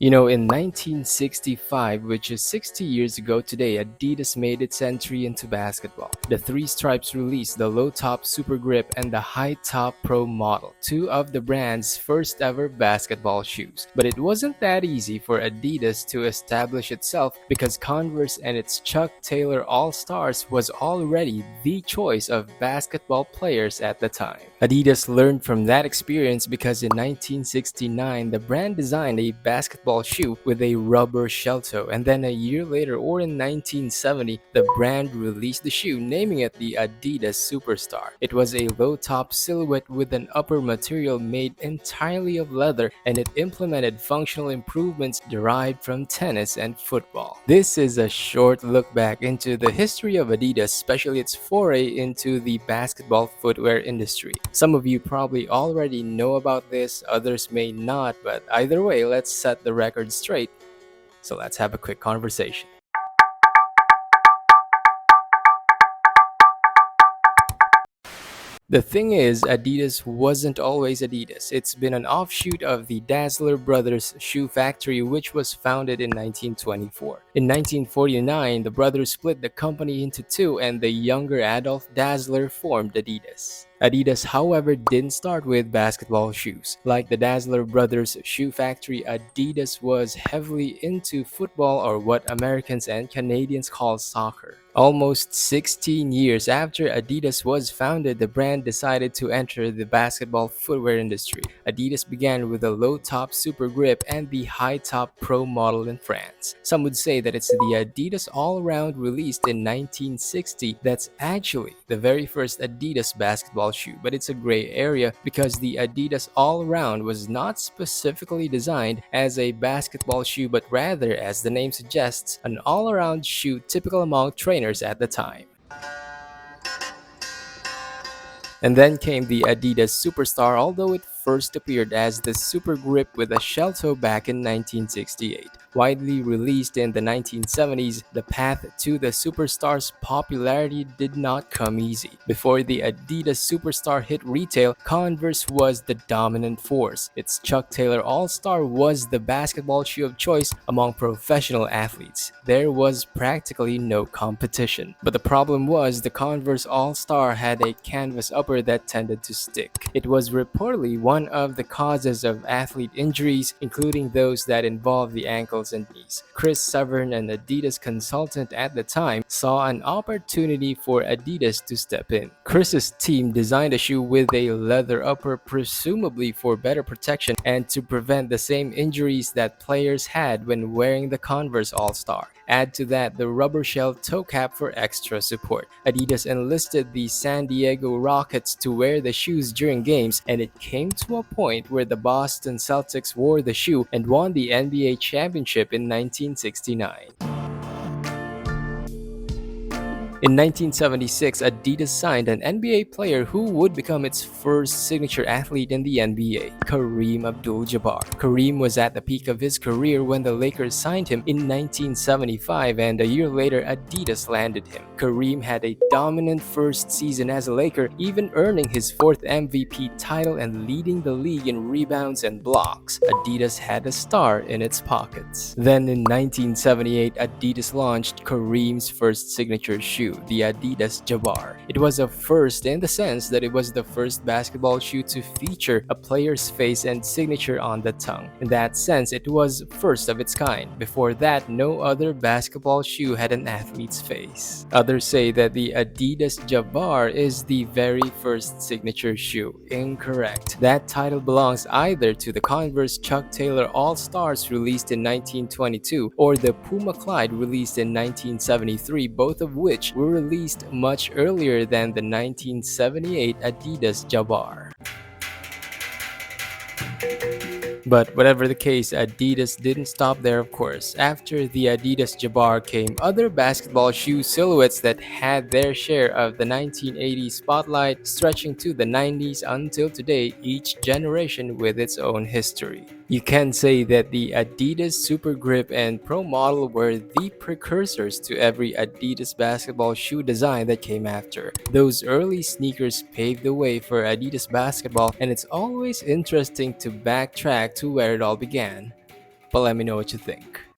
In 1965, which is 60 years ago today, Adidas made its entry into basketball. The three stripes released the low-top Supergrip and the high-top Pro model, two of the brand's first ever basketball shoes. But it wasn't that easy for Adidas to establish itself because Converse and its Chuck Taylor All-Stars was already the choice of basketball players at the time. Adidas learned from that experience because in 1969, the brand designed a basketball shoe with a rubber shell toe, and then a year later, or in 1970, the brand released the shoe, naming it the Adidas Superstar. It was a low-top silhouette with an upper material made entirely of leather, and it implemented functional improvements derived from tennis and football. This is a short look back into the history of Adidas, especially its foray into the basketball footwear industry. Some of you probably already know about this, others may not, but either way, let's set the record straight. So let's have a quick conversation. The thing is, Adidas wasn't always Adidas. It's been an offshoot of the Dassler Brothers shoe factory, which was founded in 1924. In 1949, the brothers split the company into two, and the younger Adolf Dassler formed Adidas. Adidas, however, didn't start with basketball shoes. Like the Dassler Brothers shoe factory, Adidas was heavily into football, or what Americans and Canadians call soccer. Almost 16 years after Adidas was founded, the brand decided to enter the basketball footwear industry. Adidas began with the low-top Supergrip and the high-top Pro model in France. Some would say that it's the Adidas All-Around released in 1960 that's actually the very first Adidas basketball shoe, but it's a gray area because the Adidas All-Around was not specifically designed as a basketball shoe, but rather, as the name suggests, an all-around shoe typical among trainers at the time. And then came the Adidas Superstar, although it first appeared as the Supergrip with a shell toe back in 1968. Widely released in the 1970s, the path to the Superstar's popularity did not come easy. Before the Adidas Superstar hit retail, Converse was the dominant force. Its Chuck Taylor All-Star was the basketball shoe of choice among professional athletes. There was practically no competition. But the problem was the Converse All-Star had a canvas upper that tended to stick. It was reportedly one of the causes of athlete injuries, including those that involved the ankles and knees. Chris Severn, an Adidas consultant at the time, saw an opportunity for Adidas to step in. Chris's team designed a shoe with a leather upper, presumably for better protection and to prevent the same injuries that players had when wearing the Converse All-Star. Add to that the rubber shell toe cap for extra support. Adidas enlisted the San Diego Rockets to wear the shoes during games, and it came to a point where the Boston Celtics wore the shoe and won the NBA championship in 1969. In 1976, Adidas signed an NBA player who would become its first signature athlete in the NBA, Kareem Abdul-Jabbar. Kareem was at the peak of his career when the Lakers signed him in 1975, and a year later, Adidas landed him. Kareem had a dominant first season as a Laker, even earning his fourth MVP title and leading the league in rebounds and blocks. Adidas had a star in its pockets. Then in 1978, Adidas launched Kareem's first signature shoe, the Adidas Jabbar. It was a first in the sense that it was the first basketball shoe to feature a player's face and signature on the tongue. In that sense, it was first of its kind. Before that, no other basketball shoe had an athlete's face. Others say that the Adidas Jabbar is the very first signature shoe. Incorrect. That title belongs either to the Converse Chuck Taylor All-Stars released in 1922 or the Puma Clyde released in 1973, both of which were released much earlier than the 1978 Adidas Jabbar. But whatever the case, Adidas didn't stop there, of course. After the Adidas Jabbar came other basketball shoe silhouettes that had their share of the 1980s spotlight, stretching to the 90s until today, each generation with its own history. You can say that the Adidas Supergrip and Pro model were the precursors to every Adidas basketball shoe design that came after. Those early sneakers paved the way for Adidas basketball, and it's always interesting to backtrack to where it all began. but let me know what you think.